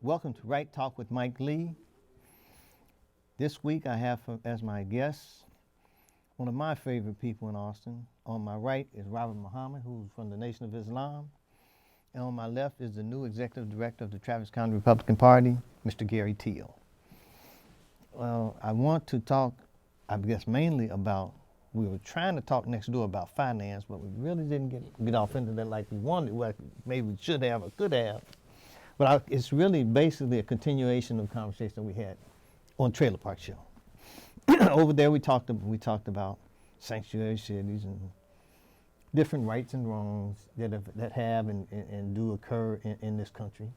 Welcome to Right Talk with Mike Lee. This week I have as my guest one of my favorite people in Austin. On my right is Robert Muhammad, who's from the Nation of Islam. And on my left is the new Executive Director of the Travis County Republican Party, Mr. Gary Teal. Well, I want to talk, I guess, mainly about, we were trying to talk next door about finance, but we really didn't get off into that like we wanted, like maybe we should have or could have. But it's really basically a continuation of the conversation we had on Trailer Park Show. Over there, we talked about sanctuary cities and different rights and wrongs that have and do occur in this country.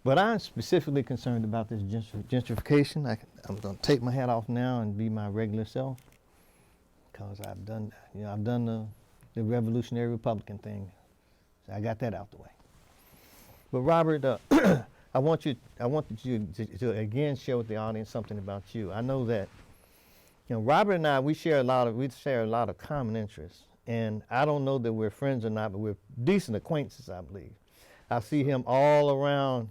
But I'm specifically concerned about this gentrification. I'm going to take my hat off now and be my regular self, because I've done the revolutionary Republican thing. So I got that out the way. But Robert, I want you to again share with the audience something about you. I know that, Robert and I, we share a lot of common interests, and I don't know that we're friends or not, but we're decent acquaintances, I believe. I see him all around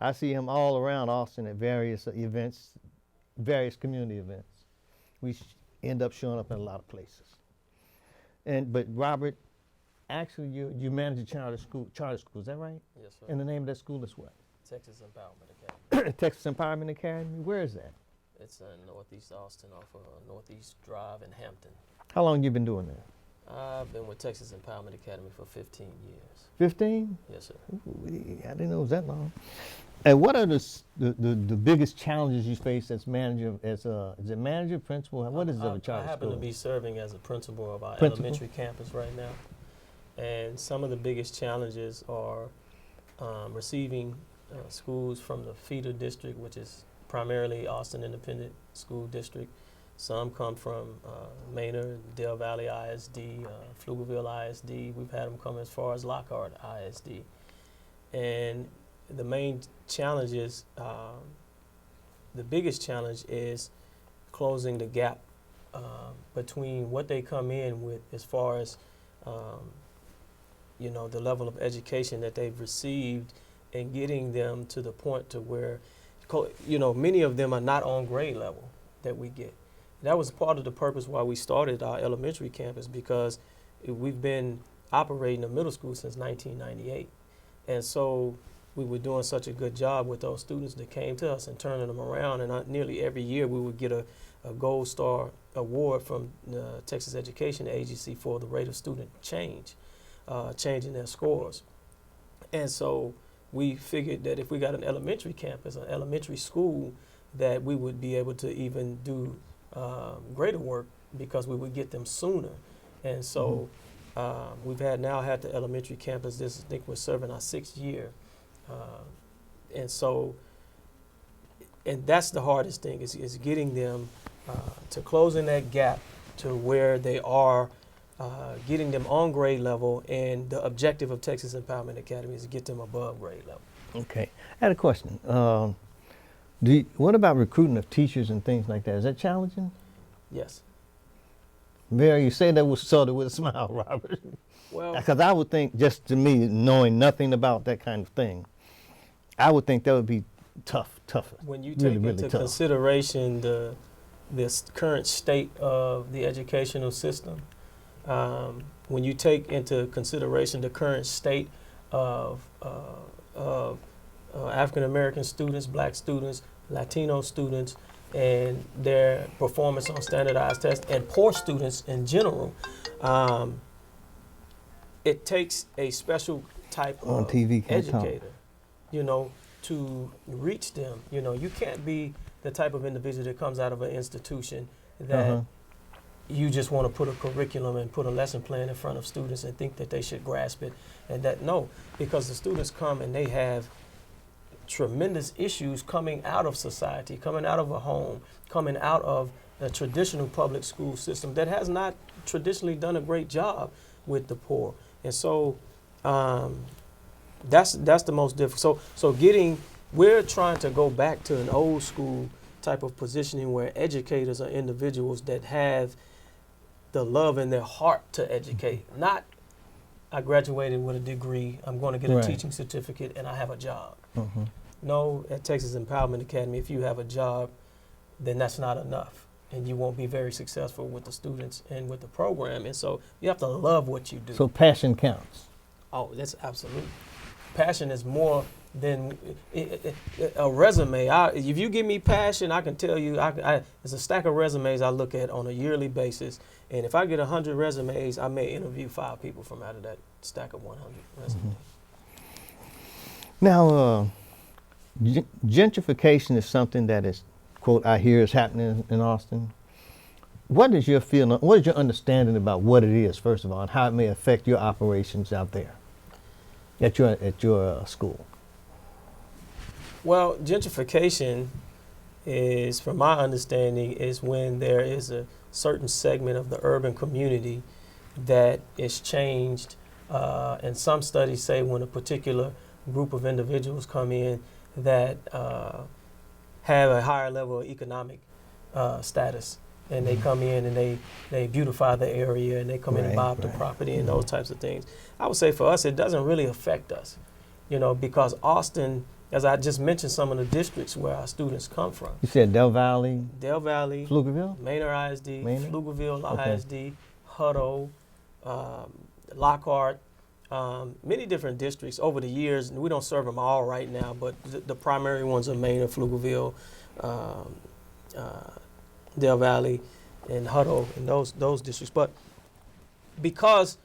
Austin at various events, various community events. We end up showing up in a lot of places. But Robert, actually, you manage a charter school, is that right? Yes, sir. And the name of that school is what? Texas Empowerment Academy. Texas Empowerment Academy? Where is that? It's in Northeast Austin off of Northeast Drive in Hampton. How long have you been doing that? I've been with Texas Empowerment Academy for 15 years. 15? Yes, sir. Ooh, I didn't know it was that long. And what are the biggest challenges you face as manager, is it manager, principal? What is it of a charter I happen school? to be serving as a principal of our Principal? elementary campus right now. And some of the biggest challenges are receiving schools from the feeder district, which is primarily Austin Independent School District. Some come from Maynard, Dale Valley ISD, Pflugerville ISD. We've had them come as far as Lockhart ISD. And the main challenge is, the biggest challenge is closing the gap between what they come in with as far as the level of education that they've received, and getting them to the point to where, many of them are not on grade level that we get. That was part of the purpose why we started our elementary campus, because we've been operating a middle school since 1998. And so we were doing such a good job with those students that came to us and turning them around. And nearly every year we would get a Gold Star award from the Texas Education Agency for the rate of student change, changing their scores. And so we figured that if we got an elementary campus, an elementary school, that we would be able to even do greater work, because we would get them sooner. And so we've now had the elementary campus. I think we're serving our 6th year. And that's the hardest thing, is getting them to closing that gap to where they are, getting them on grade level. And the objective of Texas Empowerment Academy is to get them above grade level. Okay. I had a question. What about recruiting of teachers and things like that? Is that challenging? Yes. Very. You say that with sort of with a smile, Robert. Well, because I would think, just to me, knowing nothing about that kind of thing, I would think that would be tougher. When you take into consideration this current state of the educational system, when you take into consideration the current state of African American students, Black students, Latino students, and their performance on standardized tests, and poor students in general, it takes a special type of educator. to reach them. You know, you can't be the type of individual that comes out of an institution that you just want to put a curriculum and put a lesson plan in front of students and think that they should grasp it. And that, no, because the students come and they have tremendous issues coming out of society, coming out of a home, coming out of the traditional public school system that has not traditionally done a great job with the poor. And so that's the most difficult. So we're trying to go back to an old school type of positioning where educators are individuals that have the love in their heart to educate. Not, I graduated with a degree, I'm going to get a teaching certificate, and I have a job. No, at Texas Empowerment Academy, if you have a job, then that's not enough. And you won't be very successful with the students and with the program. And so you have to love what you do. So passion counts. Oh, that's absolute. Passion is more than a resume. If you give me passion, I can tell you, there's a stack of resumes I look at on a yearly basis. And if I get 100 resumes, I may interview 5 people from out of that stack of 100 resumes. Now, gentrification is something that is, quote, I hear is happening in Austin. What is your feeling, what is your understanding about what it is, first of all, and how it may affect your operations out there at your school? Well, gentrification is, from my understanding, is when there is a certain segment of the urban community that is changed. And some studies say when a particular group of individuals come in that have a higher level of economic status, and they come in and they beautify the area, and they come in and buy up the property and those types of things. I would say for us, it doesn't really affect us, you know, because Austin, as I just mentioned, some of the districts where our students come from. You said Del Valley, Pflugerville, Manor ISD, Pflugerville ISD, Hutto, Lockhart, many different districts over the years. And we don't serve them all right now, but the primary ones are Manor, Pflugerville, Del Valley, and Hutto, and those districts. But because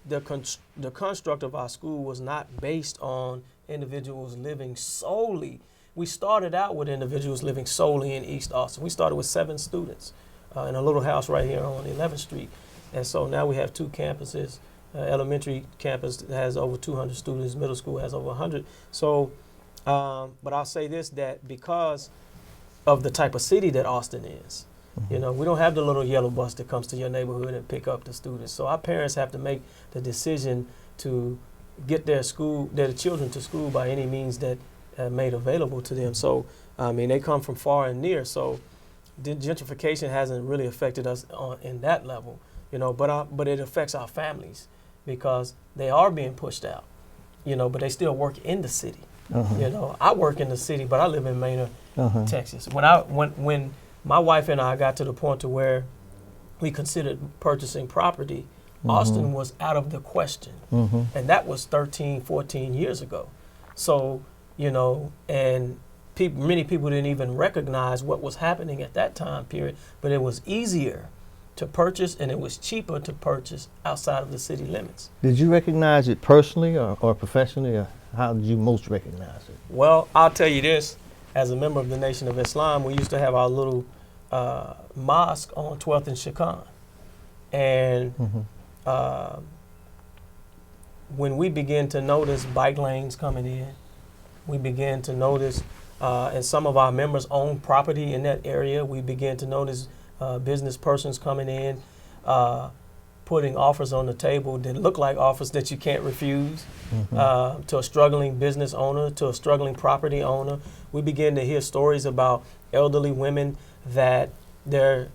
the construct of our school was not based on individuals living solely. We started out with individuals living solely in East Austin. We started with 7 students in a little house right here on 11th Street. And so now we have 2 campuses. Elementary campus has over 200 students. Middle school has over 100. So, but I'll say this, that because of the type of city that Austin is, you know, we don't have the little yellow bus that comes to your neighborhood and pick up the students. So our parents have to make the decision to get their children to school by any means that made available to them. So, I mean, they come from far and near. So, gentrification hasn't really affected us in that level, you know. But it affects our families because they are being pushed out, you know. But they still work in the city. You know, I work in the city, but I live in Manor, Texas. When my wife and I got to the point to where we considered purchasing property, Austin was out of the question. And that was 13, 14 years ago. So, you know, and many people didn't even recognize what was happening at that time period, but it was easier to purchase and it was cheaper to purchase outside of the city limits. Did you recognize it personally or professionally, or how did you most recognize it? Well, I'll tell you this, as a member of the Nation of Islam, we used to have our little mosque on 12th and Shikhan. And when we began to notice bike lanes coming in, we began to notice, and some of our members own property in that area, we began to notice business persons coming in, putting offers on the table that look like offers that you can't refuse, to a struggling business owner, to a struggling property owner. We began to hear stories about elderly women that their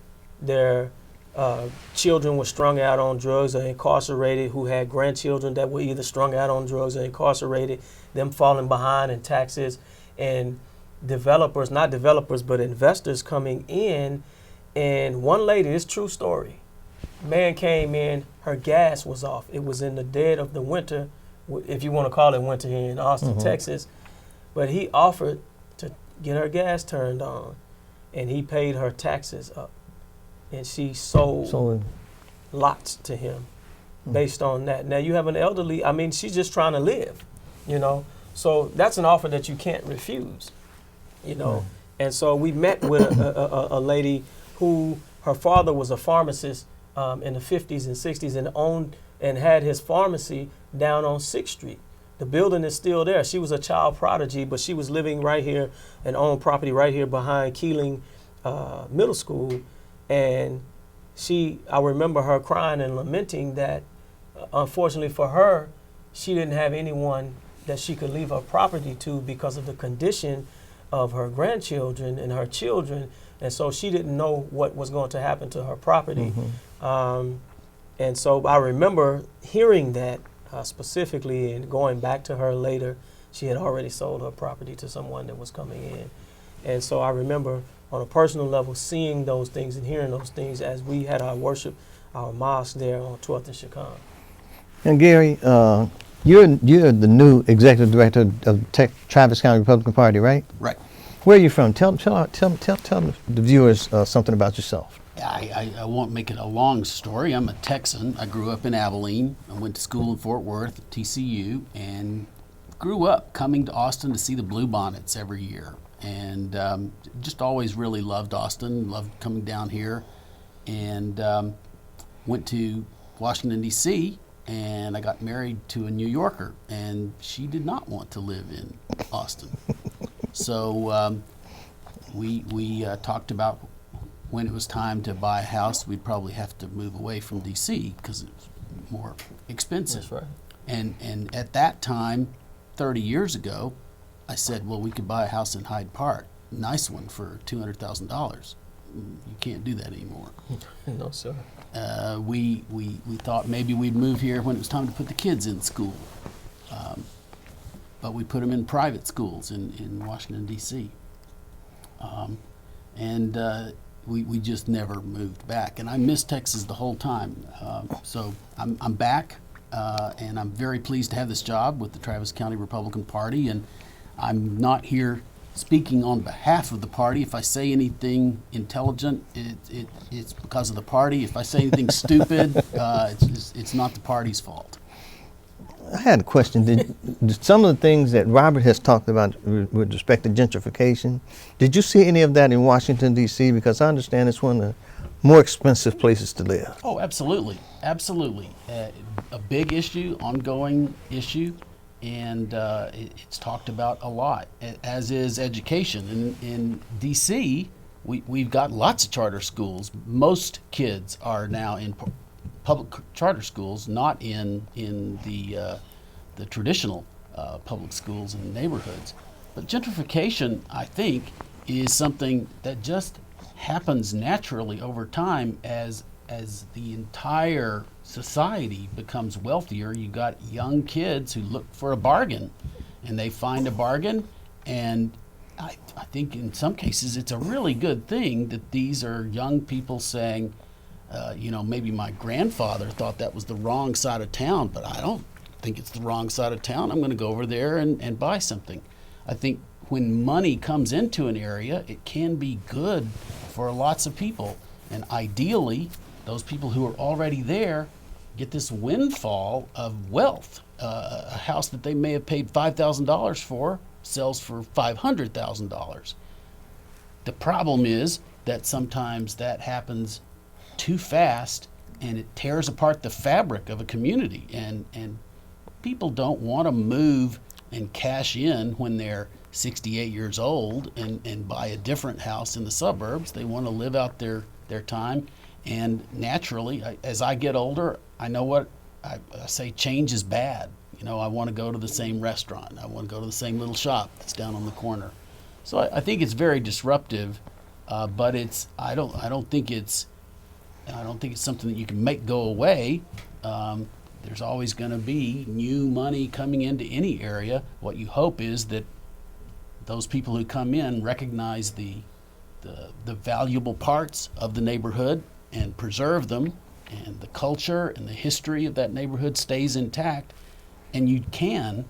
children were strung out on drugs or incarcerated, who had grandchildren that were either strung out on drugs or incarcerated, them falling behind in taxes, and developers, not developers, but investors coming in. And one lady, this true story, man came in, her gas was off. It was in the dead of the winter, if you want to call it winter here in Austin, Texas. But he offered to get her gas turned on, and he paid her taxes up. And she sold lots to him based on that. Now, you have an elderly, I mean, she's just trying to live, you know. So that's an offer that you can't refuse, you know. And so we met with a lady who, her father was a pharmacist in the 50s and 60s and owned and had his pharmacy down on 6th Street. The building is still there. She was a child prodigy, but she was living right here and owned property right here behind Keeling Middle School. And I remember her crying and lamenting that, unfortunately for her, she didn't have anyone that she could leave her property to because of the condition of her grandchildren and her children. And so she didn't know what was going to happen to her property. And so I remember hearing that specifically and going back to her later. She had already sold her property to someone that was coming in. And so I remember on a personal level seeing those things and hearing those things as we had our worship, our mosque there on 12th and Chicon. And Gary, you're the new executive director of Travis County Republican Party, right? Right. Where are you from? Tell the viewers something about yourself. I won't make it a long story. I'm a Texan. I grew up in Abilene. I went to school in Fort Worth, TCU, and grew up coming to Austin to see the Bluebonnets every year. And just always really loved Austin, loved coming down here. And went to Washington, D.C., and I got married to a New Yorker, and she did not want to live in Austin. So we talked about when it was time to buy a house, we'd probably have to move away from D.C. because it's more expensive. That's right. And at that time, 30 years ago, I said, well, we could buy a house in Hyde Park, nice one for $200,000. You can't do that anymore. No, sir. We thought maybe we'd move here when it was time to put the kids in school. But we put them in private schools in Washington, D.C. We just never moved back. And I missed Texas the whole time. So I'm back, and I'm very pleased to have this job with the Travis County Republican Party. And I'm not here speaking on behalf of the party. If I say anything intelligent, it's because of the party. If I say anything stupid, it's not the party's fault. I had a question. Did some of the things that Robert has talked about with respect to gentrification, did you see any of that in Washington, D.C.? Because I understand it's one of the more expensive places to live. Oh, absolutely. Absolutely. A big issue, ongoing issue, and it's talked about a lot, as is education. In D.C., we've got lots of charter schools. Most kids are now in public charter schools, not in the traditional public schools in the neighborhoods. But gentrification, I think, is something that just happens naturally over time as the entire society becomes wealthier. You got young kids who look for a bargain, and they find a bargain, and I think in some cases it's a really good thing that these are young people saying, maybe my grandfather thought that was the wrong side of town, but I don't think it's the wrong side of town. I'm going to go over there and buy something. I think when money comes into an area, it can be good for lots of people. And ideally, those people who are already there get this windfall of wealth. A house that they may have paid $5,000 for sells for $500,000. The problem is that sometimes that happens too fast, and it tears apart the fabric of a community, and people don't want to move and cash in when they're 68 years old and buy a different house in the suburbs. They want to live out their time, and naturally, as I get older, I know what I say, change is bad. I want to go to the same restaurant. I want to go to the same little shop that's down on the corner. So I think it's very disruptive, but I don't think it's something that you can make go away. There's always going to be new money coming into any area. What you hope is that those people who come in recognize the valuable parts of the neighborhood and preserve them, and the culture and the history of that neighborhood stays intact. And you can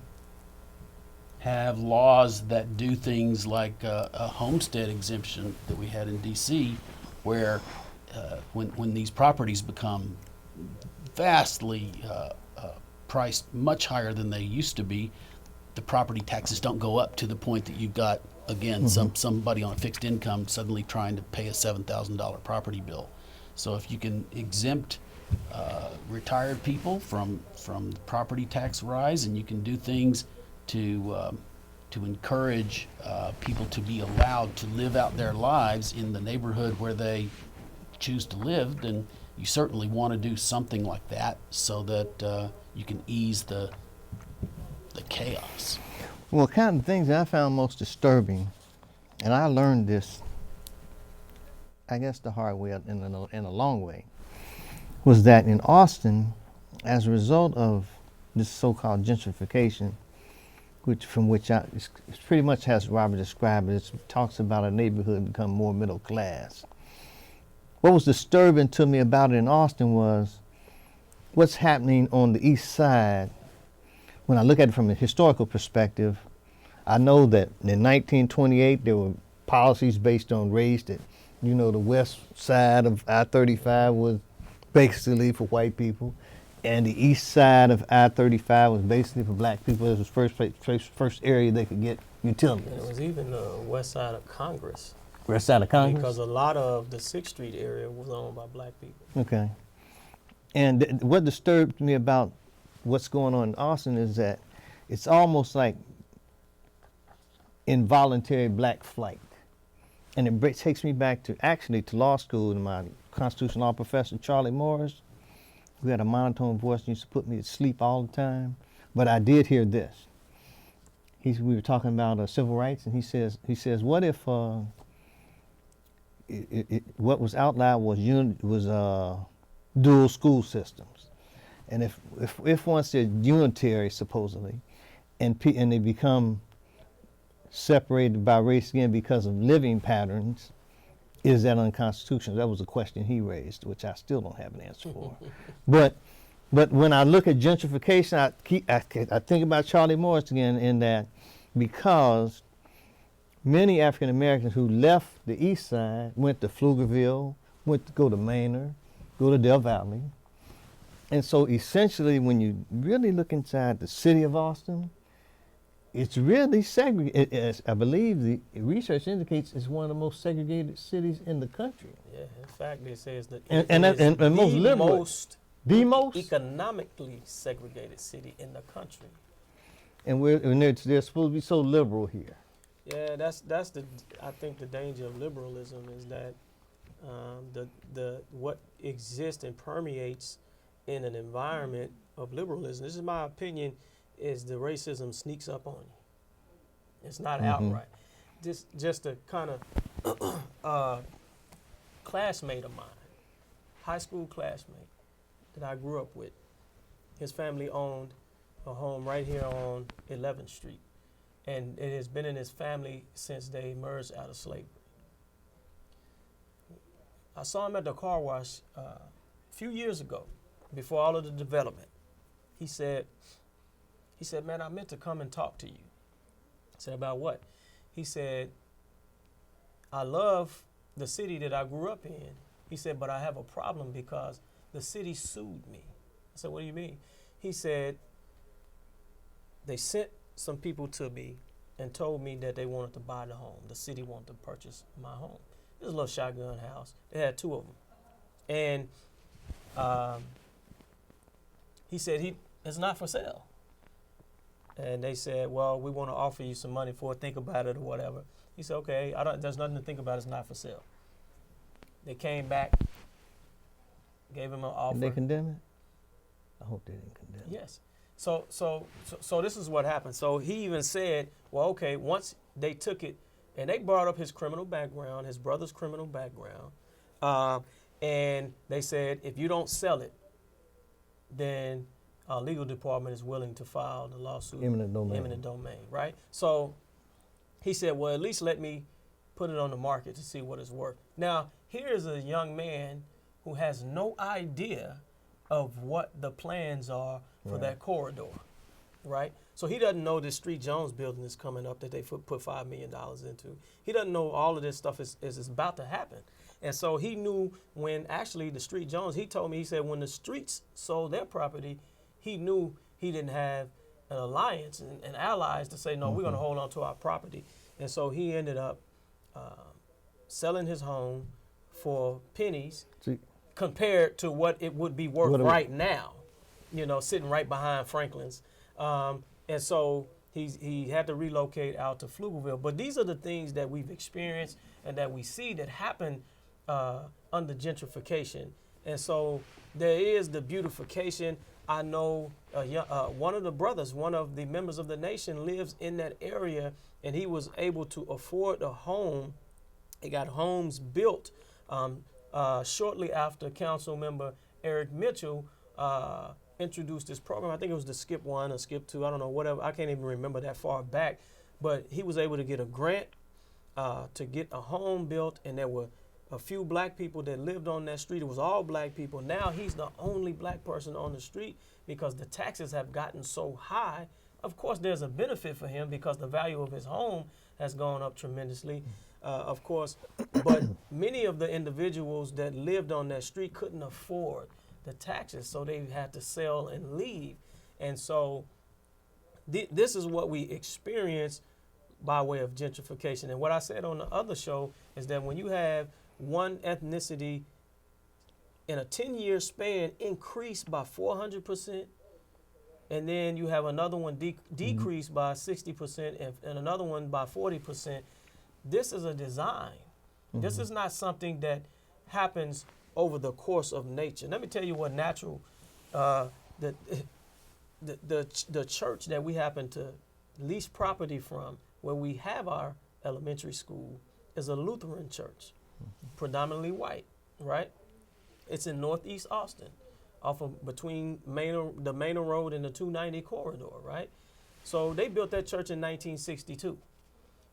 have laws that do things like a homestead exemption that we had in D.C., where when these properties become vastly priced much higher than they used to be, the property taxes don't go up to the point that you've got, again, somebody on a fixed income suddenly trying to pay a $7,000 property bill. So if you can exempt retired people from the property tax rise, and you can do things to encourage people to be allowed to live out their lives in the neighborhood where they choose to live, then you certainly want to do something like that so that you can ease the chaos. Well, kind of things that I found most disturbing, and I learned this, I guess, the hard way in a long way, was that in Austin, as a result of this so-called gentrification, which it's pretty much as Robert described it, it talks about a neighborhood become more middle class. What was disturbing to me about it in Austin was what's happening on the east side. When I look at it from a historical perspective, I know that in 1928 there were policies based on race that, the west side of I-35 was basically for white people, and the east side of I-35 was basically for black people. It was the first area they could get utilities. And it was even the west side of Congress. West side of Congress? Because a lot of the 6th Street area was owned by black people. Okay. And what disturbed me about what's going on in Austin is that it's almost like involuntary black flight. And it takes me back to law school, and my constitutional law professor, Charlie Morris, who had a monotone voice and used to put me to sleep all the time. But I did hear this. We were talking about civil rights, and he says, what if what was outlawed was dual school systems, and if once they're unitary supposedly, and they become separated by race again because of living patterns, is that unconstitutional? That was a question he raised, which I still don't have an answer for. But when I look at gentrification, I think about Charlie Morris again, in that because many African Americans who left the east side went to Pflugerville, go to Manor, go to Del Valley. And so essentially, when you really look inside the city of Austin, it's really segregated. As I believe the research indicates, it's one of the most segregated cities in the country. Yeah, in fact, they say it's the most liberal, the most economically segregated city in the country. And they're supposed to be so liberal here. Yeah, that's I think the danger of liberalism is that what exists and permeates in an environment of liberalism, this is my opinion, is the racism sneaks up on you. It's not outright. Just a kind of classmate of mine, high school classmate that I grew up with. His family owned a home right here on 11th Street. And it has been in his family since they emerged out of slavery. I saw him at the car wash a few years ago, before all of the development. He said, man, I meant to come and talk to you. I said, about what? He said, I love the city that I grew up in. He said, but I have a problem because the city sued me. I said, what do you mean? He said, they sent some people to me and told me that they wanted to buy the home. The city wanted to purchase my home. It was a little shotgun house. They had 2 of them. And he said, it's not for sale. And they said, well, we want to offer you some money for it. Think about it or whatever. He said, okay, there's nothing to think about. It's not for sale. They came back, gave him an offer. Did they condemn it? I hope they didn't condemn it. Yes. So this is what happened. So he even said, well, okay, once they took it, and they brought up his criminal background, his brother's criminal background, and they said, if you don't sell it, then our legal department is willing to file the lawsuit. Eminent domain. Eminent domain, right? So he said, well, at least let me put it on the market to see what it's worth. Now, here's a young man who has no idea of what the plans are for that corridor, right? So he doesn't know this Street Jones building is coming up that they put $5 million into. He doesn't know all of this stuff is about to happen. And so he knew when actually the Street Jones, he told me, he said when the streets sold their property, he knew he didn't have an alliance and allies to say, no, we're going to hold on to our property. And so he ended up selling his home for pennies compared to what it would be worth right now, sitting right behind Franklin's. And so he had to relocate out to Pflugerville. But these are the things that we've experienced and that we see that happen under gentrification. And so there is the beautification. I know one of the brothers, one of the members of the nation, lives in that area, and he was able to afford a home. He got homes built shortly after Council Member Eric Mitchell introduced this program. I think it was the Skip 1 or Skip 2, I don't know, whatever. I can't even remember that far back. But he was able to get a grant to get a home built, and there were a few black people that lived on that street. It was all black people. Now he's the only black person on the street because the taxes have gotten so high. Of course, there's a benefit for him because the value of his home has gone up tremendously, of course. But many of the individuals that lived on that street couldn't afford the taxes, so they had to sell and leave. And so this is what we experience by way of gentrification. And what I said on the other show is that when you have one ethnicity in a 10-year span increase by 400%, and then you have another one decrease by 60% and another one by 40%, this is a design. This is not something that happens over the course of nature. Let me tell you what natural, the church that we happen to lease property from, where we have our elementary school, is a Lutheran church, predominantly white, right? It's in Northeast Austin, off of between the Manor Road and the 290 corridor, right? So they built that church in 1962.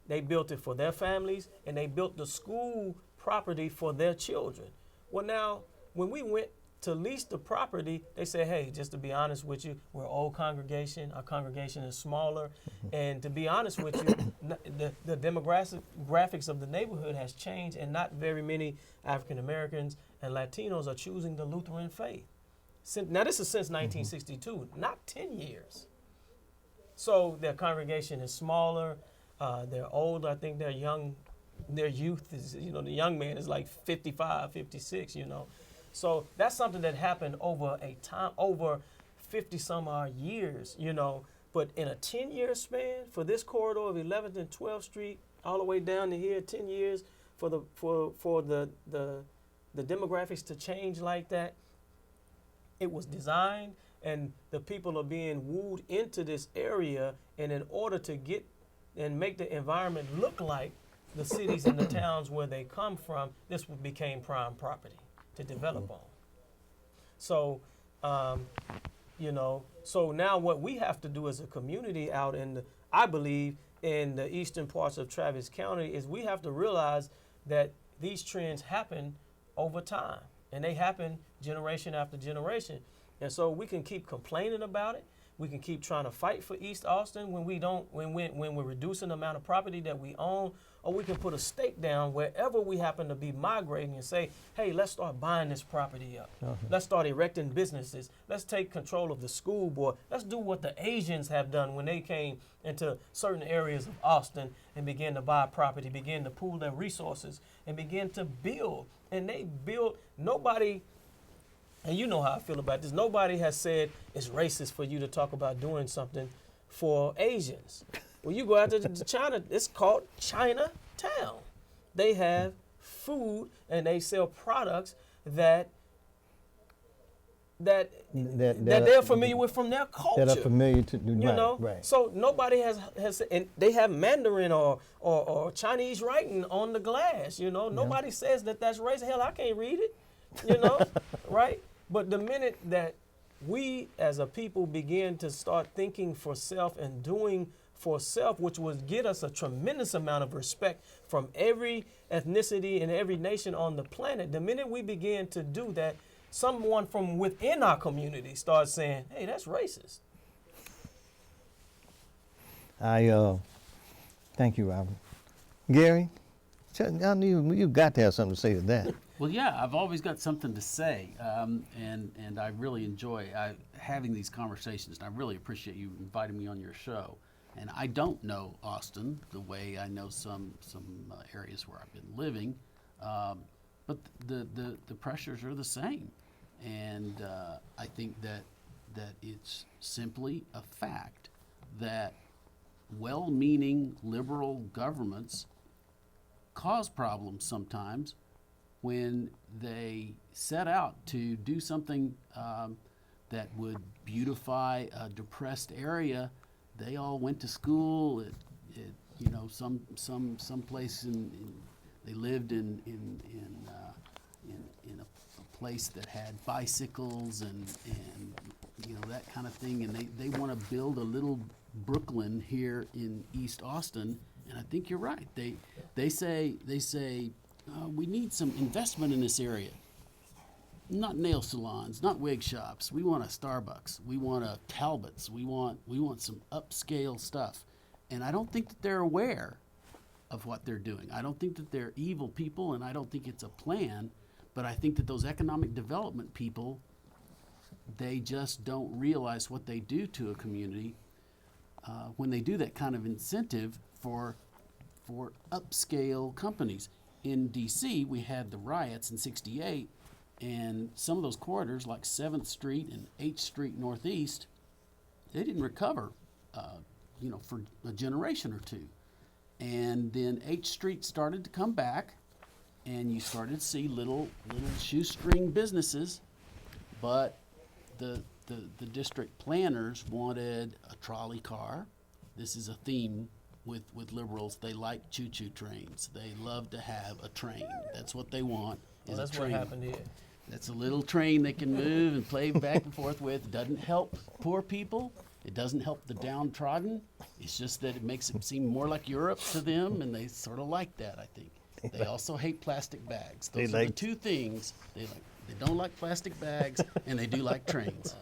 They built it for their families, and they built the school property for their children. Well, now, when we went to lease the property, they said, hey, just to be honest with you, we're an old congregation. Our congregation is smaller. And to be honest with you, the demographics of the neighborhood has changed, and not very many African Americans and Latinos are choosing the Lutheran faith. Now, this is since 1962, not 10 years. So their congregation is smaller. They're old. I think they're young. Their youth is, the young man is like 55, 56, So that's something that happened over 50 some odd years, But in a 10-year span for this corridor of 11th and 12th Street, all the way down to here, 10 years for the demographics to change like that, it was designed, and the people are being wooed into this area, and in order to get and make the environment look like the cities and the towns where they come from, this became prime property to develop on. So, so now what we have to do as a community out I believe, in the eastern parts of Travis County, is we have to realize that these trends happen over time, and they happen generation after generation. And so we can keep complaining about it. We can keep trying to fight for East Austin when we're reducing the amount of property that we own, or we can put a stake down wherever we happen to be migrating and say, hey, let's start buying this property up. Let's start erecting businesses. Let's take control of the school board. Let's do what the Asians have done when they came into certain areas of Austin and began to buy property, began to pool their resources, and begin to build. And they built, nobody, and you know how I feel about this, nobody has said it's racist for you to talk about doing something for Asians. When you go out to China, it's called Chinatown. They have food and they sell products that they're familiar with from their culture. That are familiar to right. So nobody has, and they have Mandarin or Chinese writing on the glass. Nobody says that that's racist. Hell, I can't read it. Right? But the minute that we as a people begin to start thinking for self and doing for self, which would get us a tremendous amount of respect from every ethnicity and every nation on the planet, the minute we begin to do that, someone from within our community starts saying, hey, that's racist. Thank you, Robert. Gary, I knew you got to have something to say to that. Well, yeah, I've always got something to say, and I really enjoy having these conversations, and I really appreciate you inviting me on your show. And I don't know Austin the way I know some areas where I've been living, but the pressures are the same, and I think that it's simply a fact that well-meaning liberal governments cause problems sometimes when they set out to do something that would beautify a depressed area. They all went to school at some place they lived in a place that had bicycles and that kind of thing, and they want to build a little Brooklyn here in East Austin. And I think you're right. They say we need some investment in this area. Not nail salons, not wig shops. We want a Starbucks. We want a Talbot's. We want some upscale stuff. And I don't think that they're aware of what they're doing. I don't think that they're evil people, and I don't think it's a plan. But I think that those economic development people, they just don't realize what they do to a community when they do that kind of incentive for upscale companies. In D.C., we had the riots in '68, and some of those corridors, like 7th Street and 8th Street Northeast, they didn't recover, for a generation or two. And then 8th Street started to come back, and you started to see little shoestring businesses, but the district planners wanted a trolley car. This is a theme with liberals. They like choo-choo trains. They love to have a train. That's what they want. Well, that's what happened here. That's a little train they can move and play back and forth with. It doesn't help poor people. It doesn't help the downtrodden. It's just that it makes it seem more like Europe to them, and they sort of like that, I think. They also hate plastic bags. Those are the two things they like. They don't like plastic bags, and they do like trains.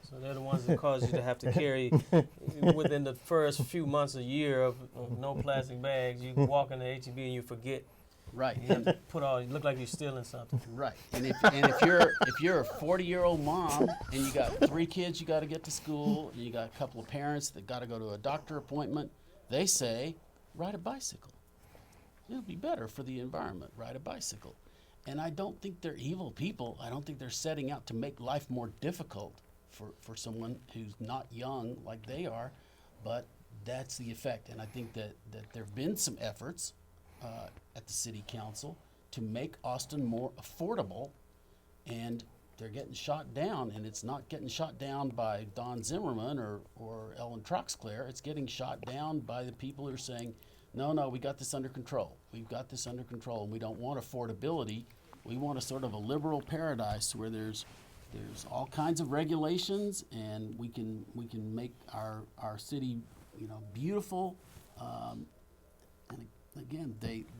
So they're the ones that cause you to have to carry within the first few months, a year of no plastic bags. You walk into HEB and you forget. Right. You look like you're stealing something. Right. And if you're a 40-year-old mom and you got 3 kids you got to get to school, and you got a couple of parents that got to go to a doctor appointment, they say, ride a bicycle. It'll be better for the environment. Ride a bicycle. And I don't think they're evil people. I don't think they're setting out to make life more difficult for someone who's not young like they are, but that's the effect. And I think that there have been some efforts at the city council to make Austin more affordable, and they're getting shot down. And it's not getting shot down by Don Zimmerman or Ellen Troxclair. It's getting shot down by the people who are saying, no, we got this under control. We've got this under control, and we don't want affordability. We want a sort of a liberal paradise where there's all kinds of regulations, and we can make our city, beautiful. And again,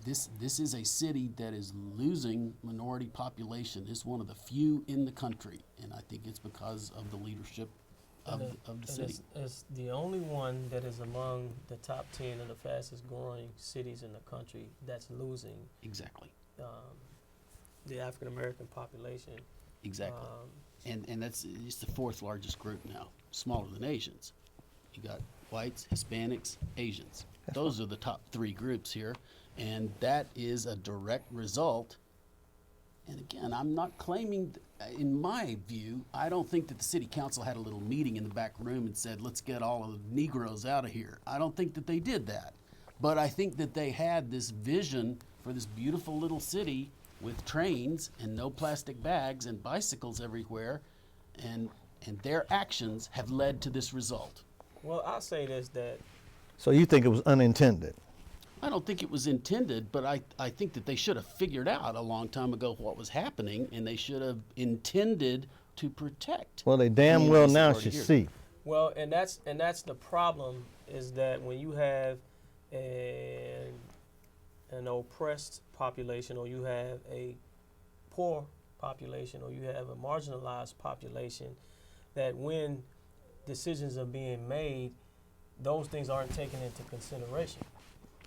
this is a city that is losing minority population. It's one of the few in the country, and I think it's because of the leadership of the city. It's the only one that is among the top 10 of the fastest growing cities in the country that's losing. Exactly. The African American population. Exactly. And it's the 4th largest group now, smaller than Asians. You got whites, Hispanics, Asians. Those are the top 3 groups here, and that is a direct result. And again, I'm not claiming, in my view, I don't think that the city council had a little meeting in the back room and said, let's get all of the Negroes out of here. I don't think that they did that. But I think that they had this vision for this beautiful little city with trains and no plastic bags and bicycles everywhere, and their actions have led to this result. Well, I'll say this, that... So you think it was unintended? I don't think it was intended, but I think that they should have figured out a long time ago what was happening, and they should have intended to protect. Well, they damn well now should see. Well, and that's the problem, is that when you have an oppressed population, or you have a poor population, or you have a marginalized population, that when decisions are being made, those things aren't taken into consideration.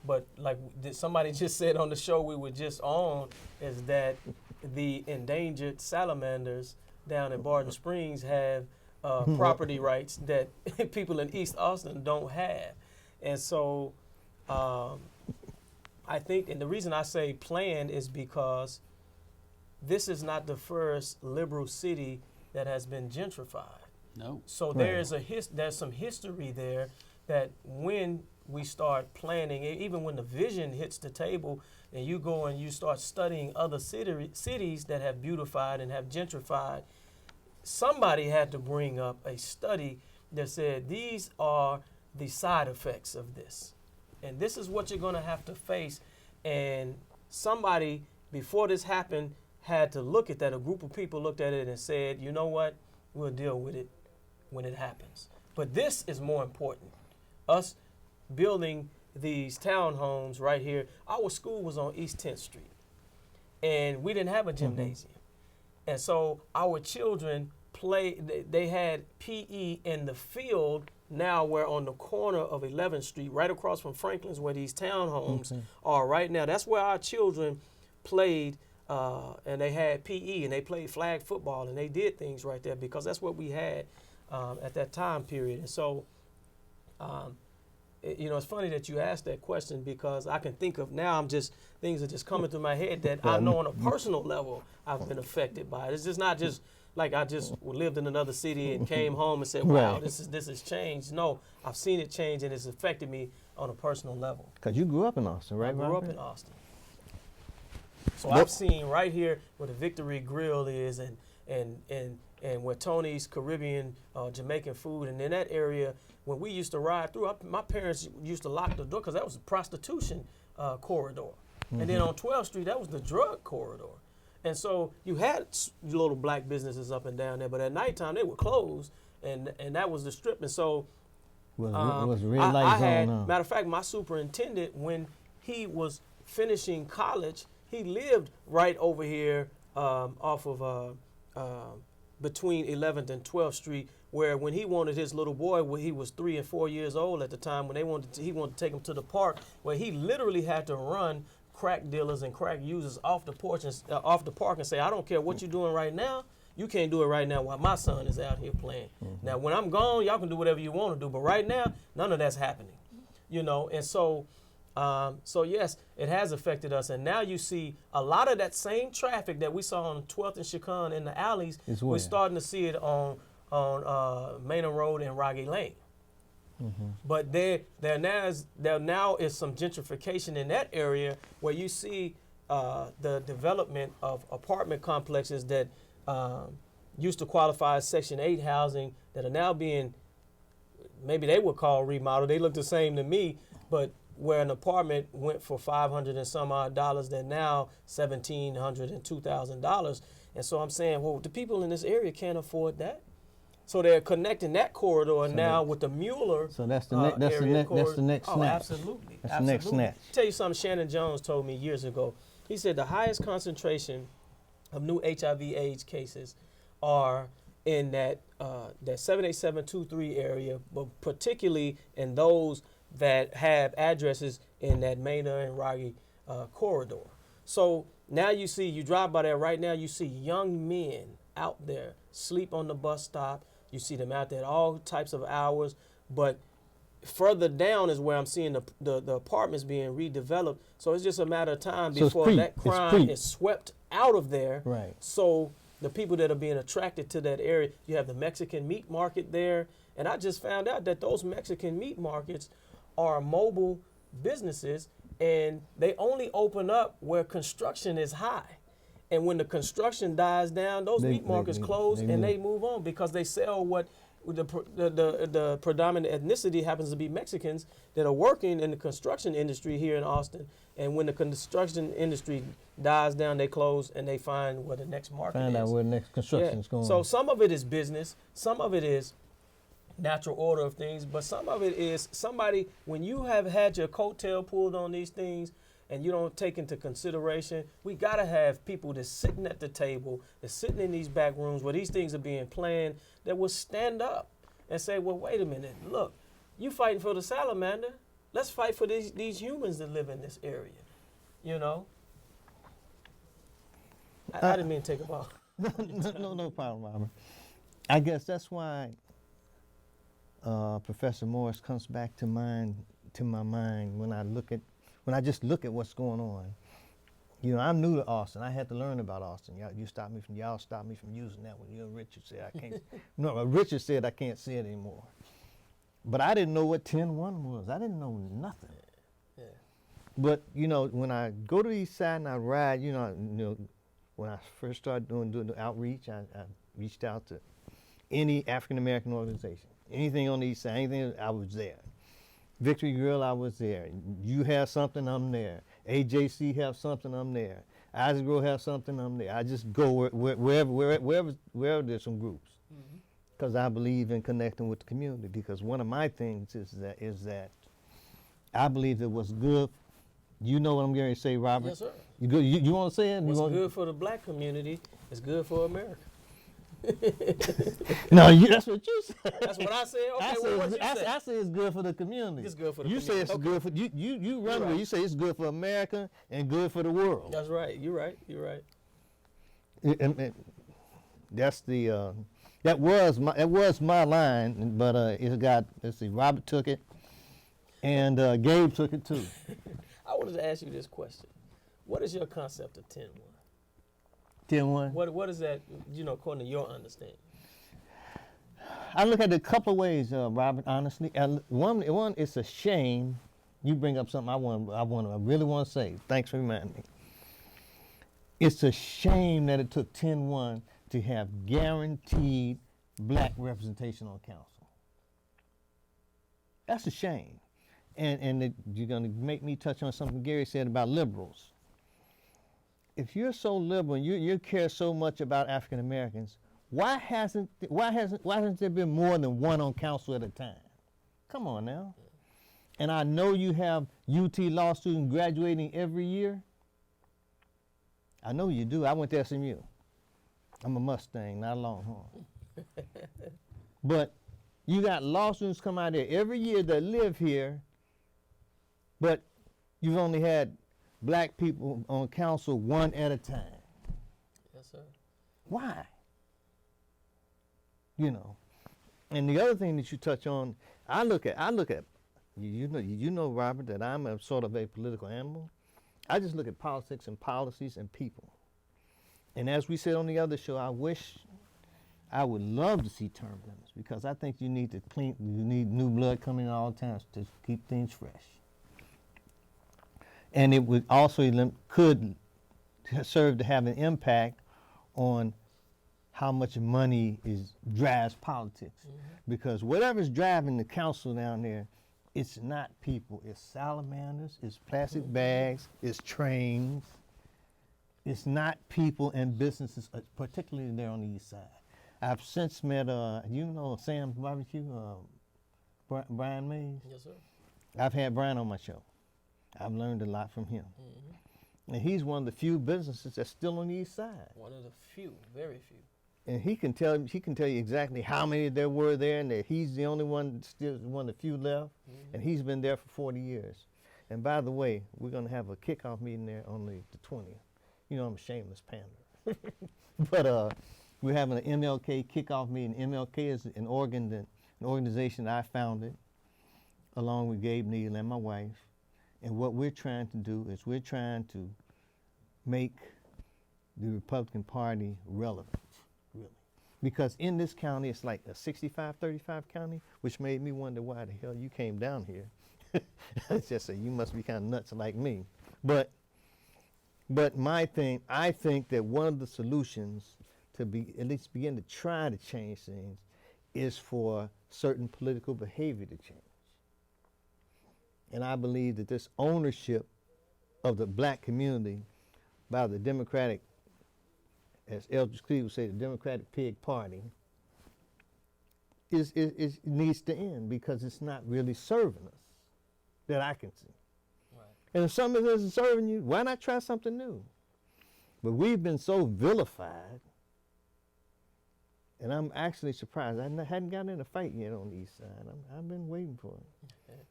But like somebody just said on the show we were just on, is that the endangered salamanders down in Barton Springs have property rights that people in East Austin don't have. And so I think, and the reason I say planned is because this is not the first liberal city that has been gentrified. No. So Right. there's some history there that when we start planning, even when the vision hits the table and you go and you start studying other cities that have beautified and have gentrified, somebody had to bring up a study that said these are the side effects of this. And this is what you're going to have to face. And somebody, before this happened, had to look at that. A group of people looked at it and said, you know what, we'll deal with it when it happens. But this is more important. Us building these townhomes right here. Our school was on East 10th Street, and we didn't have a gymnasium. And so our children they had PE in the field. Now we're on the corner of 11th Street, right across from Franklin's, where these townhomes are right now. That's where our children played, and they had PE, and they played flag football, and they did things right there because that's what we had at that time period. And so, it's funny that you asked that question because I can think of now. Things are just coming through my head that I know on a personal level I've been affected by it. It's just not just like I just lived in another city and came home and said, "Wow, Right. this has changed." No, I've seen it change and it's affected me on a personal level. Because you grew up in Austin, right, I grew up Robert? in Austin, so I've seen right here where the Victory Grill is, and where Tony's Caribbean Jamaican food, and in that area when we used to ride through, my parents used to lock the door because that was a prostitution corridor, and then on 12th Street that was the drug corridor. And so you had little black businesses up and down there, but at nighttime they were closed, and that was the strip. And so Was red I light had, zone? matter of fact, my superintendent, when he was finishing college, he lived right over here off of between 11th and 12th Street, where when he wanted his little boy, when he was 3 and 4 years old at the time, when he wanted to take him to the park, where he literally had to run crack dealers and crack users off the porch and off the park and say, I don't care what you're doing right now. You can't do it right now while my son is out here playing. Now, when I'm gone, y'all can do whatever you want to do. But right now, none of that's happening. And so, yes, it has affected us. And now you see a lot of that same traffic that we saw on 12th and Chicon in the alleys. We're starting to see it on Maynard Road and Rocky Lane. But there now is some gentrification in that area where you see the development of apartment complexes that used to qualify as Section 8 housing that are now being, maybe they would call remodeled. They look the same to me, but where an apartment went for $500 and some odd dollars, they're now $1,700 and $2,000. And so I'm saying, well, the people in this area can't afford that. So they're connecting that corridor now with the Mueller. So that's the next Oh, snatch. absolutely. That's the next snatch. Tell you something Shannon Jones told me years ago. He said the highest concentration of new HIV/AIDS cases are in that 78723 area, but particularly in those that have addresses in that Maynard and Rocky corridor. So now you drive by there right now, you see young men out there sleep on the bus stop. You see them out there at all types of hours, but further down is where I'm seeing the apartments being redeveloped. So it's just a matter of time before that crime is swept out of there. Right. So the people that are being attracted to that area, you have the Mexican meat market there. And I just found out that those Mexican meat markets are mobile businesses, and they only open up where construction is high. And when the construction dies down, those meat markets close and they move on because they sell what the predominant ethnicity happens to be Mexicans that are working in the construction industry here in Austin. And when the construction industry dies down, they close and they find where the next market is. Find out where the next construction is going. So some of it is business, some of it is natural order of things, but some of it is somebody, when you have had your coattail pulled on these things, and you don't take into consideration, we got to have people that's sitting at the table, that's sitting in these back rooms where these things are being planned, that will stand up and say, well, wait a minute, look, you fighting for the salamander. Let's fight for these humans that live in this area, I didn't mean to take a ball. No problem, Robert. I guess that's why Professor Morris comes back to my mind when I just look at what's going on. You know, I'm new to Austin. I had to learn about Austin. Y'all stopped me from using that one. You know, Richard said I can't. No, Richard said I can't say it anymore. But I didn't know what 10-1 was. I didn't know nothing. Yeah. But you know, when I go to the East Side and I ride, when I first started doing the outreach, I reached out to any African American organization, anything on the East Side, anything, I was there. Victory Grill, I was there. You have something, I'm there. AJC have something, I'm there. Isaac Grove have something, I'm there. I just go wherever there's some groups, because I believe in connecting with the community. Because one of my things is that I believe that what's good. You know what I'm going to say, Robert? Yes, sir. You want to say it? What's good for the black community is good for America. No, that's what you said. That's what I said. Okay, well, what you say? I say it's good for the community. It's good for the you community. You say it's good for you run with it. You say it's good for America and good for the world. That's right. You're right. That's the that was my line, but let's see, Robert took it, and Gabe took it too. I wanted to ask you this question. What is your concept of 10-1? 10-1. What is that, according to your understanding? I look at it a couple of ways, Robert, honestly. One, it's a shame you bring up something I really want to say. Thanks for reminding me. It's a shame that it took 10-1 to have guaranteed black representation on council. That's a shame. And you're going to make me touch on something Gary said about liberals. If you're so liberal and you care so much about African Americans, why hasn't there been more than one on council at a time? Come on now. And I know you have UT law students graduating every year. I know you do. I went to SMU. I'm a Mustang, not a Longhorn. But you got law students come out there every year that live here, but you've only had black people on council one at a time. Yes, sir. Why? And the other thing that you touch on, I look at you know, Robert, that I'm a sort of a political animal. I just look at politics and policies and people. And as we said on the other show, I would love to see term limits, because I think you need new blood coming in all the time to keep things fresh. And it would also could serve to have an impact on how much money drives politics. Because whatever's driving the council down there, it's not people. It's salamanders, it's plastic bags, it's trains. It's not people and businesses, particularly there on the east side. I've since met, Sam's Barbecue, Brian Mays. Yes, sir. I've had Brian on my show. I've learned a lot from him. And he's one of the few businesses that's still on the east side. One of the few, very few. And he can tell you exactly how many there were there, and that he's the only one, still one of the few left, and he's been there for 40 years. And by the way, we're going to have a kickoff meeting there on the 20th. You know, I'm a shameless pander. But we're having an MLK kickoff meeting. MLK is an organization that I founded along with Gabe Neal and my wife. And what we're trying to do is we're trying to make the Republican Party relevant, really. Because in this county, it's like a 65-35 county, which made me wonder why the hell you came down here. It's just you must be kind of nuts like me. But I think that one of the solutions to at least begin to try to change things is for certain political behavior to change. And I believe that this ownership of the black community by the Democratic, as Eldridge Cleave would say, the Democratic Pig Party, needs to end, because it's not really serving us, that I can see. Right. And if something isn't serving you, why not try something new? But we've been so vilified, and I'm actually surprised. I hadn't gotten in a fight yet on the east side. I've been waiting for it.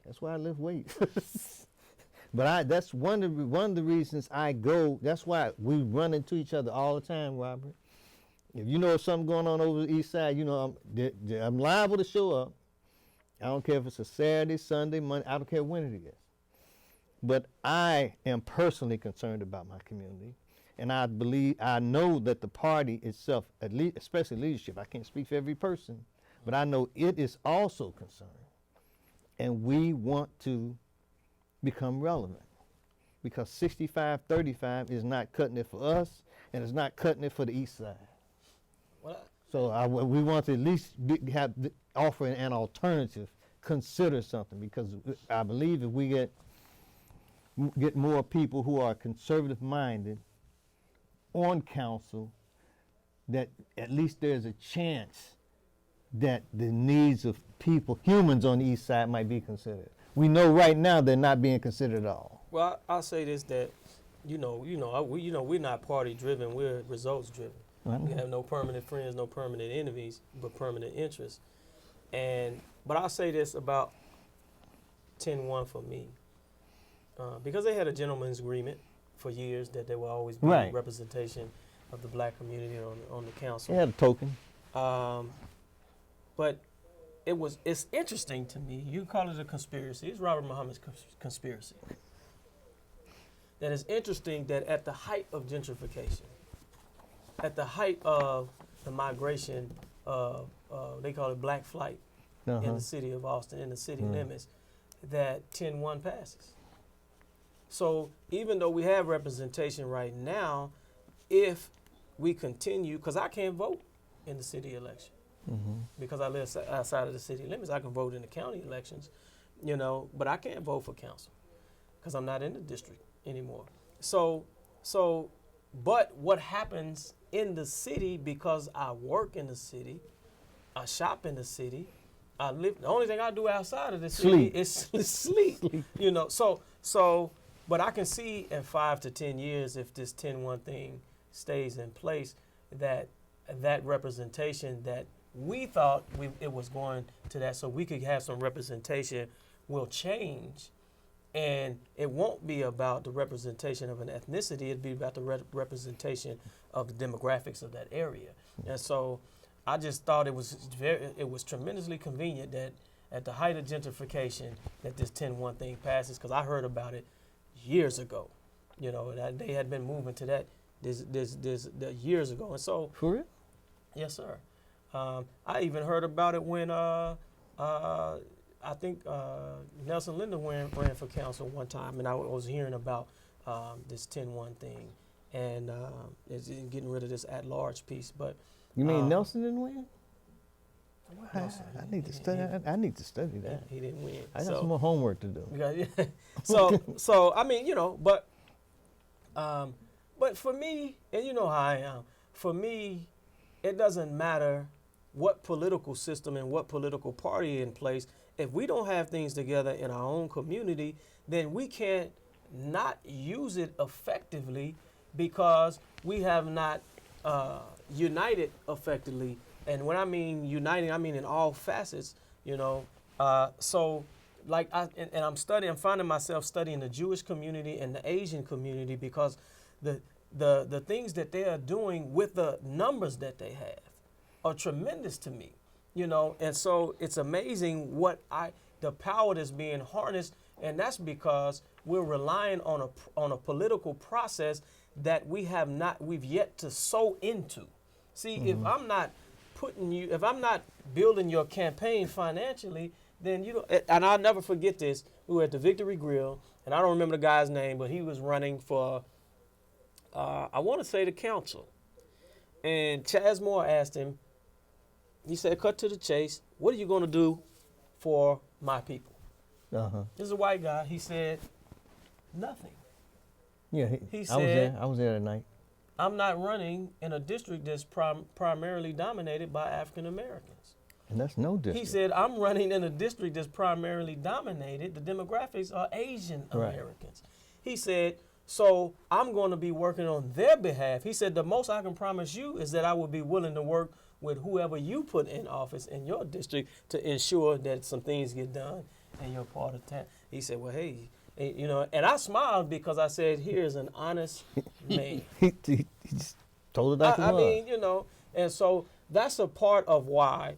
That's why I lift weights. But that's one of the reasons I go. That's why we run into each other all the time, Robert. If you know if something going on over the east side, you know I'm liable to show up. I don't care if it's a Saturday, Sunday, Monday. I don't care when it is. But I am personally concerned about my community, and I know that the party itself, at least, especially leadership, I can't speak for every person, but I know it is also concerned, and we want to become relevant, because 65-35 is not cutting it for us, and it's not cutting it for the east side. Well, So we want to at least offer an alternative, consider something, because I believe if we get more people who are conservative minded on council, that at least there's a chance that the needs of humans on the east side might be considered. We know right now they're not being considered at all. well, I'll say this, that we're not party driven. We're results driven. We have no permanent friends, no permanent enemies, but permanent interests. But I'll say this about 10-1 for me, because they had a gentleman's agreement for years that there will always be Right. representation of the black community on the council. They had a token. But it's interesting to me. You call it a conspiracy. It's Robert Muhammad's conspiracy. That is interesting that at the height of gentrification, at the height of the migration of, they call it black flight in the city of Austin, in the city limits, that 10-1 passes. So even though we have representation right now, if we continue, because I can't vote in the city election, because I live outside of the city limits. I can vote in the county elections, but I can't vote for council because I'm not in the district anymore. But what happens in the city, because I work in the city, I shop in the city, I live, the only thing I do outside of the city is sleep. But I can see in 5 to 10 years, if this 10-1 thing stays in place, that representation that we thought it was going to that, so we could have some representation, will change. And it won't be about the representation of an ethnicity. It'd be about the representation of the demographics of that area. And so I just thought it was tremendously convenient that at the height of gentrification that this 10-1 thing passes, because I heard about it years ago. That they had been moving to that this years ago. And so For real? yes, sir. I even heard about it when I think Nelson Linder ran for council one time, and I was hearing about this 10-1 thing, and it's getting rid of this at-large piece. But You mean Nelson didn't win? Nelson, I need to study. I need to study that. he didn't win. I got some more homework to do. So I mean, but for me, and you know how I am. For me, it doesn't matter what political system and what political party in place. If we don't have things together in our own community, then we can't not use it effectively, because we have not united effectively. And when I mean uniting, I mean in all facets, So like I'm finding myself studying the Jewish community and the Asian community, because the things that they are doing with the numbers that they have are tremendous to me. And so it's amazing the power that's being harnessed, and that's because we're relying on a political process that we've yet to sow into. See, if I'm not building your campaign financially, then and I'll never forget this. We were at the Victory Grill, and I don't remember the guy's name, but he was running for, I want to say, the council. And Chaz Moore asked him, he said, cut to the chase, what are you going to do for my people? This is a white guy. He said, nothing. Yeah, He said, I was there that night. I'm not running in a district that's primarily dominated by African Americans. And that's no district. He said, I'm running in a district that's primarily dominated. The demographics are Asian Americans. He said, so I'm going to be working on their behalf. He said, the most I can promise you is that I will be willing to work with whoever you put in office in your district to ensure that some things get done in your part of town. He said, well, hey, You know, and I smiled because I said, here's an honest man. he just told it like it I was. mean, you know, and so that's a part of why.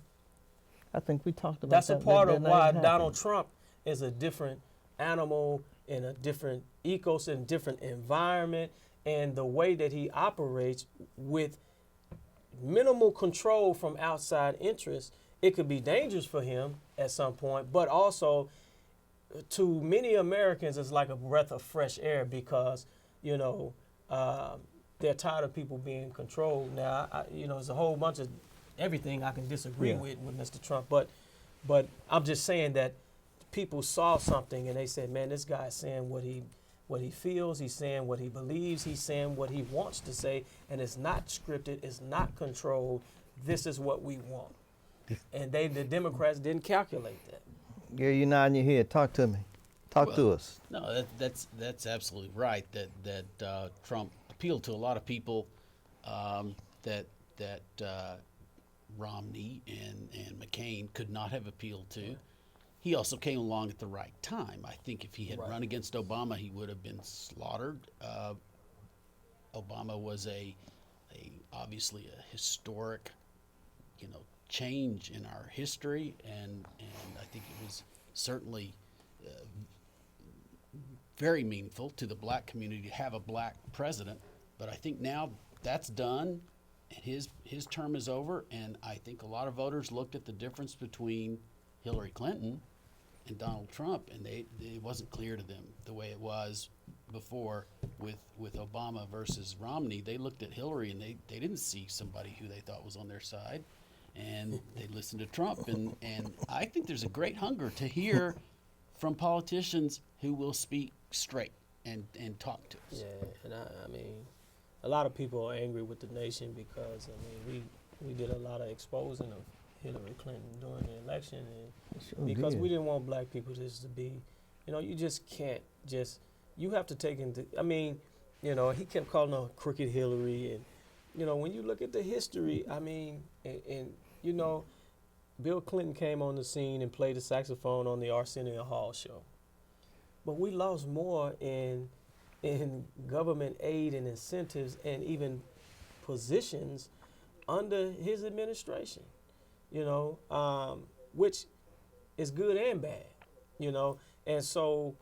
I think we talked about That's that. a part that of night why it happened. Donald Trump is a different animal in a different ecosystem, different environment, and the way that he operates with minimal control from outside interests. It could be dangerous for him at some point, but also to many Americans, it's like a breath of fresh air because, you know, they're tired of people being controlled. Now, you know, there's a whole bunch of everything I can disagree with Mr. Trump, but I'm just saying that people saw something and they said, man, this guy's saying what he feels, he's saying what he believes, he's saying what he wants to say, and it's not scripted, it's not controlled. This is what we want. And the Democrats didn't calculate that. Gary, you're nodding your head. Talk to me. Talk to us. No, that's absolutely right. That Trump appealed to a lot of people that Romney and McCain could not have appealed to. Right. He also came along at the right time. I think if he had run against Obama, he would have been slaughtered. Obama was obviously a historic, you know, change in our history, and I think it was certainly very meaningful to the black community to have a black president. But I think now that's done, and his term is over, and I think a lot of voters looked at the difference between Hillary Clinton and Donald Trump, and it wasn't clear to them the way it was before with Obama versus Romney. They looked at Hillary and they didn't see somebody who they thought was on their side, and they listened to Trump. And I think there's a great hunger to hear from politicians who will speak straight and talk to us. Yeah, and I mean, a lot of people are angry with the nation because, I mean, we did a lot of exposing of Hillary Clinton during the election, and because we didn't want black people just to be, you know, you just can't you have to take into, I mean, you know, he kept calling her crooked Hillary, and, you know, when you look at the history, I mean, and you know, Bill Clinton came on the scene and played the saxophone on the Arsenio Hall show. But we lost more in government aid and incentives and even positions under his administration, you know, which is good and bad, you know. And so,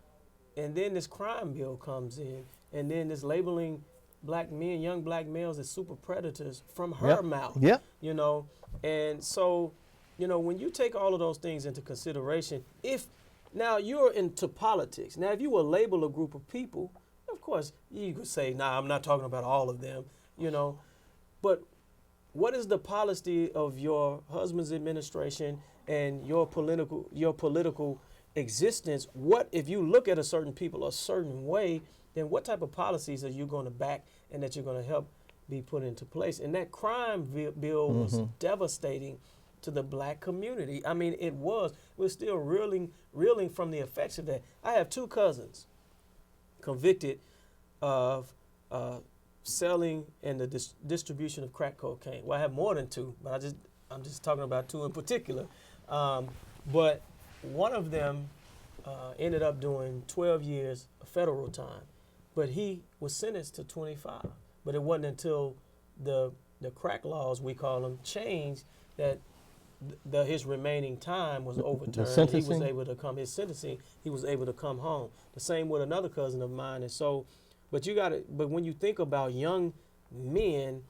and then this crime bill comes in, and then this labeling black men, young black males as super predators from her mouth, you know. And so, you know, when you take all of those things into consideration, if now you're into politics, now if you will label a group of people, of course you could say, nah, I'm not talking about all of them, you know, but what is the policy of your husband's administration and your political existence? What if you look at a certain people a certain way, then what type of policies are you going to back and that you're going to help be put into place? And that crime bill was devastating to the black community. I mean, we're still reeling from the effects of that. I have two cousins convicted of selling and the distribution of crack cocaine. Well, I have more than two, but I'm just talking about two in particular. But one of them ended up doing 12 years of federal time, but he was sentenced to 25. But it wasn't until the crack laws, we call them, changed that his remaining time was overturned. He was able to come, his sentencing, he was able to come home. The same with another cousin of mine. And so, but when you think about young men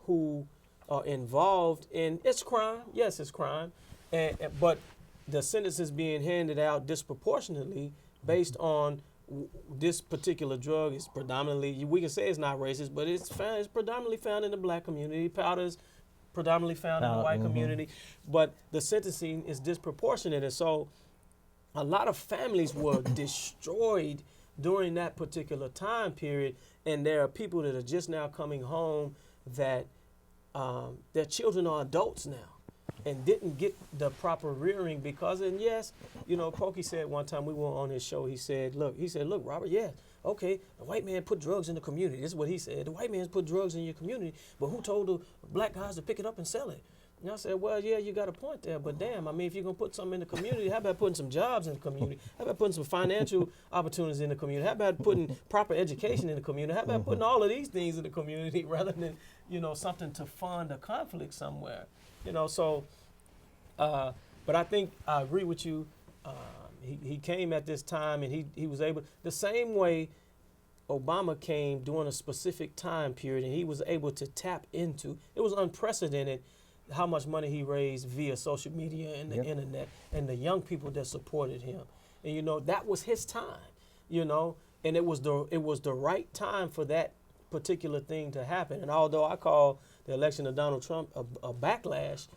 who are involved in, it's crime, yes, it's crime, but the sentence is being handed out disproportionately based on this particular drug. Is predominantly, we can say it's not racist, but it's predominantly found in the black community. Powder's predominantly found in the white community, but the sentencing is disproportionate. And so a lot of families were destroyed during that particular time period, and there are people that are just now coming home that their children are adults now and didn't get the proper rearing because, and yes, you know, Pokey said one time we were on his show, he said, look, Robert, yeah, okay, the white man put drugs in the community. This is what he said. The white man's put drugs in your community, but who told the black guys to pick it up and sell it? And I said, well, yeah, you got a point there, but damn, I mean, if you're going to put something in the community, how about putting some jobs in the community? How about putting some financial opportunities in the community? How about putting proper education in the community? How about putting all of these things in the community rather than, something to fund a conflict somewhere? So, but I think I agree with you. He came at this time and he was able, the same way Obama came during a specific time period and he was able to tap into, it was unprecedented how much money he raised via social media and the internet and the young people that supported him. And that was his time, and it was the right time for that particular thing to happen. And although I call the election of Donald Trump a backlash,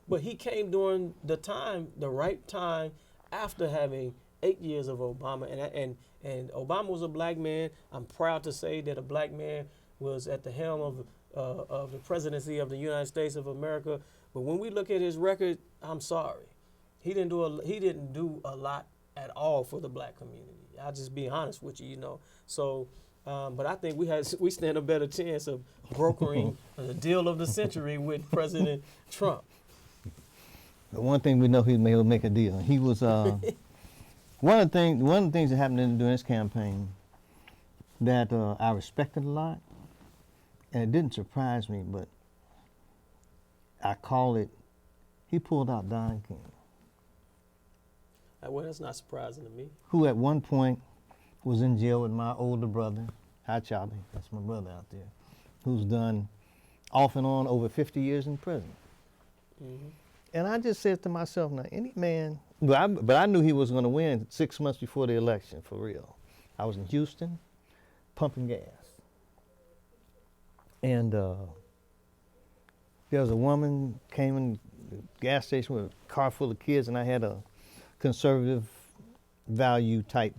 but he came during the right time after having 8 years of Obama. And Obama was a black man. I'm proud to say that a black man was at the helm of the presidency of the United States of America. But when we look at his record, I'm sorry, he didn't do a lot at all for the black community. I'll just be honest with you, So, but I think we stand a better chance of brokering the deal of the century with President Trump. The one thing we know, he'll make a deal. He was one of the things that happened during this campaign that I respected a lot. And it didn't surprise me, but I call it, he pulled out Don King. Well, that's not surprising to me. Who at one point was in jail with my older brother. Hi, Charlie. That's my brother out there. Who's done off and on over 50 years in prison. Mm-hmm. And I just said to myself, now, any man, but I knew he was going to win 6 months before the election, for real. I was in Houston, pumping gas. And there was a woman came in the gas station with a car full of kids, and I had a conservative value type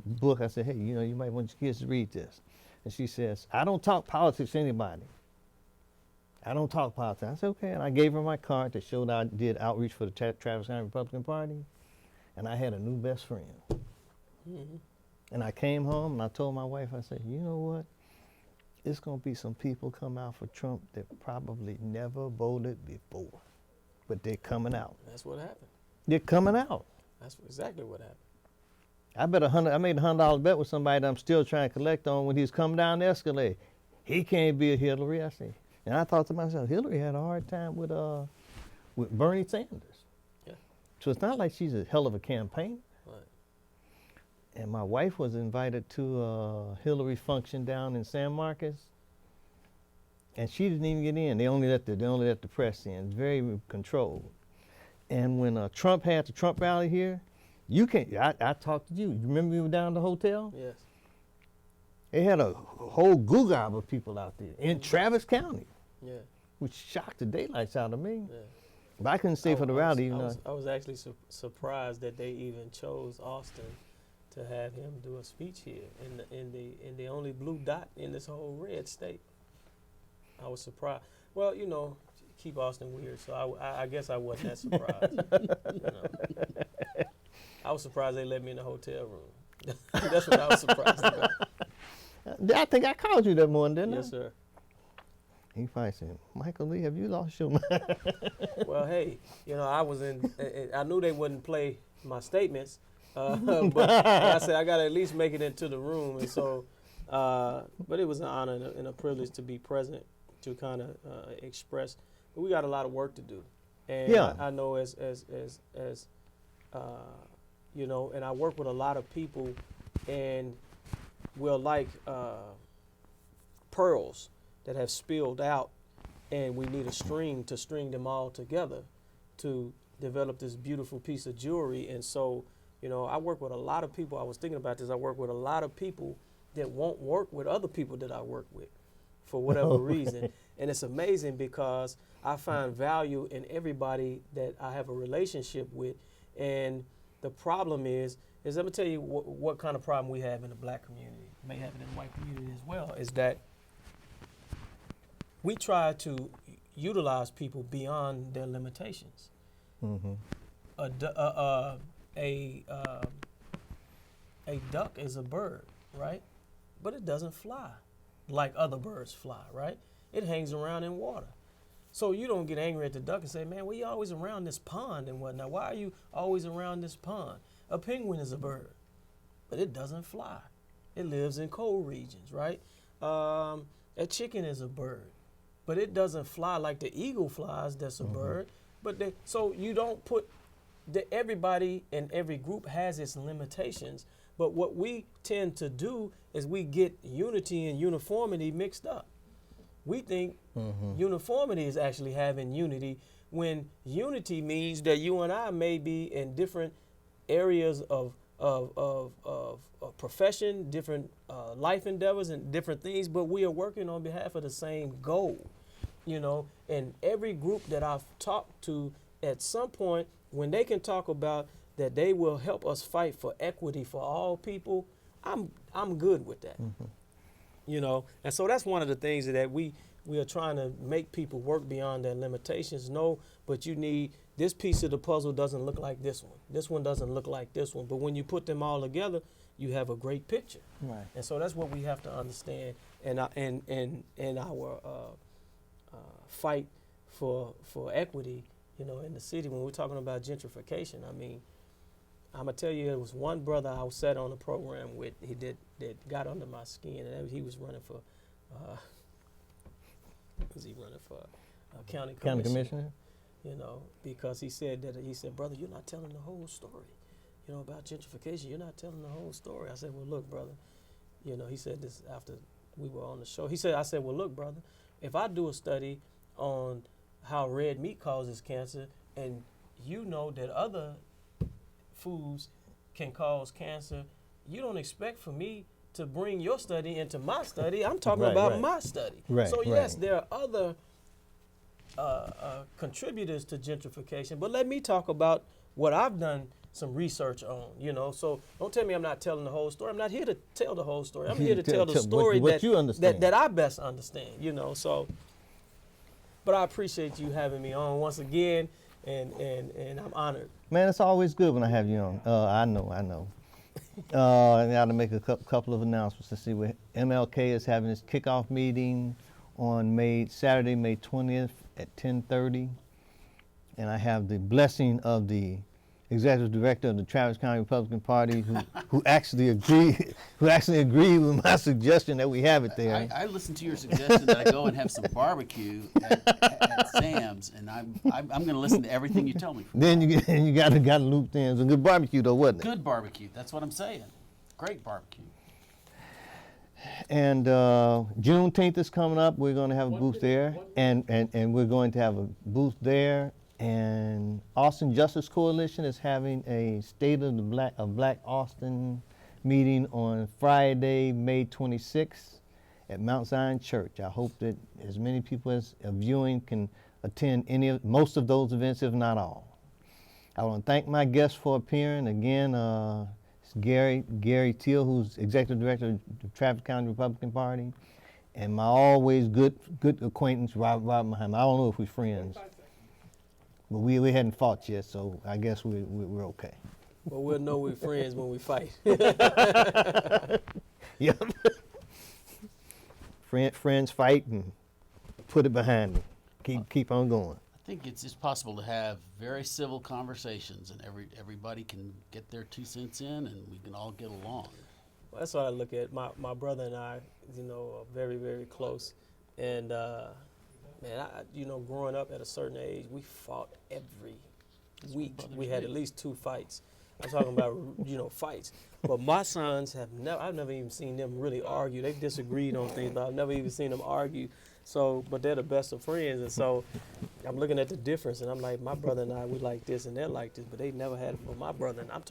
book. I said, hey, you might want your kids to read this. And she says, I don't talk politics to anybody. I don't talk politics. I said, okay. And I gave her my card that showed I did outreach for the Travis County Republican Party. And I had a new best friend. Mm-hmm. And I came home and I told my wife, I said, you know what? It's going to be some people come out for Trump that probably never voted before. But they're coming out. That's what happened. They're coming out. That's exactly what happened. I made $100 bet with somebody that I'm still trying to collect on when he's coming down the escalator. He can't be a Hillary, I say. And I thought to myself, Hillary had a hard time with Bernie Sanders. Yeah. So it's not like she's a hell of a campaign. Right. And my wife was invited to a Hillary function down in San Marcos, and she didn't even get in. They only let the press in. It's very controlled. And when Trump had the Trump rally here, I talked to you. You remember we were down at the hotel? Yes. They had a whole goo-gob of people out there in Travis County. Yeah. Which shocked the daylights out of me. Yeah. But I couldn't stay for the rally. I was actually surprised that they even chose Austin to have him do a speech here in the only blue dot in this whole red state. I was surprised. Well, keep Austin weird, so I guess I wasn't that surprised. I was surprised they let me in the hotel room. That's what I was surprised about. I think I called you that morning, didn't I? Yes, sir. He probably said, Michael Lee, have you lost your mind? Well, hey, I knew they wouldn't play my statements, but I said I got to at least make it into the room. And so, but it was an honor and a privilege to be present to kind of express. But we got a lot of work to do. And yeah. I know as and I work with a lot of people, and we're like pearls that have spilled out, and we need a string to string them all together to develop this beautiful piece of jewelry. And so, I work with a lot of people. I was thinking about this. I work with a lot of people that won't work with other people that I work with for whatever reason. And it's amazing because I find value in everybody that I have a relationship with. And the problem is let me tell you what kind of problem we have in the black community, may have it in the white community as well, is that we try to utilize people beyond their limitations. Mm-hmm. A duck is a bird, right? But it doesn't fly like other birds fly, right? It hangs around in water. So you don't get angry at the duck and say, man, well, you always around this pond and whatnot. Why are you always around this pond? A penguin is a bird, but it doesn't fly. It lives in cold regions, right? A chicken is a bird, but it doesn't fly like the eagle flies. That's a bird. But so you don't put everybody in every group has its limitations. But what we tend to do is we get unity and uniformity mixed up. We think uniformity is actually having unity, when unity means that you and I may be in different areas of profession, different life endeavors and different things, but we are working on behalf of the same goal, you know. And every group that I've talked to, at some point, when they can talk about that they will help us fight for equity for all people, I'm good with that. You know, and so that's one of the things that we are trying to make people work beyond their limitations. No, but you need, this piece of the puzzle doesn't look like this one. This one doesn't look like this one. But when you put them all together, you have a great picture. Right. And so that's what we have to understand in our fight for equity, you know, in the city. When we're talking about gentrification, I mean, I'm gonna tell you, there was one brother I sat on a program with. That got under my skin, and he was running for. Was he running for county commissioner? You know, because he said, brother, you're not telling the whole story. You know, about gentrification, you're not telling the whole story. I said, well, look, brother. You know, he said this after we were on the show. I said, well, look, brother, if I do a study on how red meat causes cancer, and you know that other foods can cause cancer, you don't expect for me to bring your study into my study. I'm talking about my study. So yes, there are other contributors to gentrification, but let me talk about what I've done some research on, you know. So don't tell me I'm not telling the whole story. I'm not here to tell the whole story. I'm here to tell the story that I best understand, you know. So, but I appreciate you having me on once again, and I'm honored. Man, it's always good when I have you on. I know. I got to make a couple of announcements to see what MLK is having its kickoff meeting on Saturday, May 20th at 10:30, and I have the blessing of the executive director of the Travis County Republican Party, who actually agreed with my suggestion that we have it there. I listened to your suggestion that I go and have some barbecue at Sam's, and I'm going to listen to everything you tell me. Then you got to loop in some good barbecue though, wasn't it? Good barbecue. That's what I'm saying. Great barbecue. And Juneteenth is coming up. We're going to have a booth there, and we're going to have a booth there. And Austin Justice Coalition is having a State of the Black Austin meeting on Friday, May 26th at Mount Zion Church. I hope that as many people as are viewing can attend most of those events, if not all. I want to thank my guests for appearing. Again, it's Gary Teal, who's Executive Director of the Travis County Republican Party, and my always good acquaintance, Robert Muhammad. I don't know if we're friends. But we hadn't fought yet, so I guess we're okay. Well, we'll know we're friends when we fight. Yep. Friends fight and put it behind them. Keep on going. I think it's possible to have very civil conversations, and everybody can get their 2 cents in, and we can all get along. Well, that's what I look at. My brother and I, you know, are very, very close, and man, you know, growing up at a certain age, we fought every week. We had at least 2 fights. I'm talking about, you know, fights. But my sons I've never even seen them really argue. They've disagreed on things, but I've never even seen them argue. So, but they're the best of friends. And so I'm looking at the difference, and I'm like, my brother and I, we like this, and they're like this, but they never had it. But my brother, and I'm talking